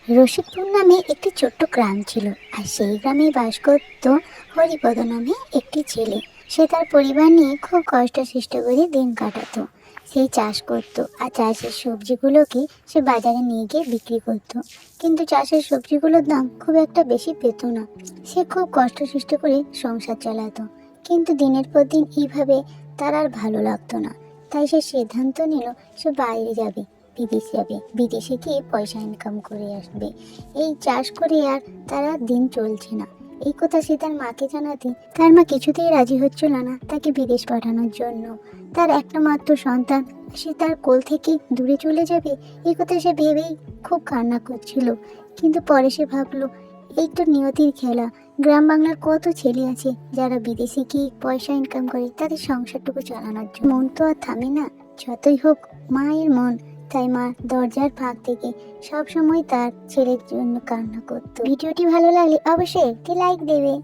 রসিকপুর নামে একটি ছোট্ট গ্রাম ছিল, আর সেই গ্রামে বাস করত হরিপদ নামে একটি ছেলে। সে তার পরিবার নিয়ে খুব কষ্ট সৃষ্ট করে দিন কাটাতো। সে চাষ করত, আর চাষের সবজিগুলোকে সে বাজারে নিয়ে গিয়ে বিক্রি করত। কিন্তু চাষের সবজিগুলোর দাম খুব একটা বেশি পেত না। সে খুব কষ্ট সৃষ্ট করে সংসার চালাতো, কিন্তু দিনের পর দিন এইভাবে তার আর ভালো লাগতো না। তাই সে সিদ্ধান্ত নিল সে বাইরে যাবে, বিদেশে যাবে, বিদেশে গিয়ে পয়সা ইনকাম করে আসবে। এই চাষ করে আর তার আর দিন চলছে না। এই কথা সে তার মাকে জানাতে তার মা কিছুতেই রাজি হচ্ছিল না তাকে বিদেশ পাঠানোর জন্য। তার একটা মাত্র সন্তান, সে তার কোল থেকে দূরে চলে যাবে, এই কথা সে ভেবেই খুব কান্না করছিল। কিন্তু পরে সে ভাবলো, এই তো নিয়তির খেলা। গ্রাম বাংলার কত ছেলে আছে যারা বিদেশে গিয়ে পয়সা ইনকাম করে তাদের সংসারটুকু চালানোর জন্য। মন তো আর থামে না, যতই হোক মায়ের মন। তাই মা দরজার ফাঁক থেকে সব সময় তার ছেলের জন্য কান্না করতো। ভিডিওটি ভালো লাগলে অবশ্যই একটি লাইক দেবে।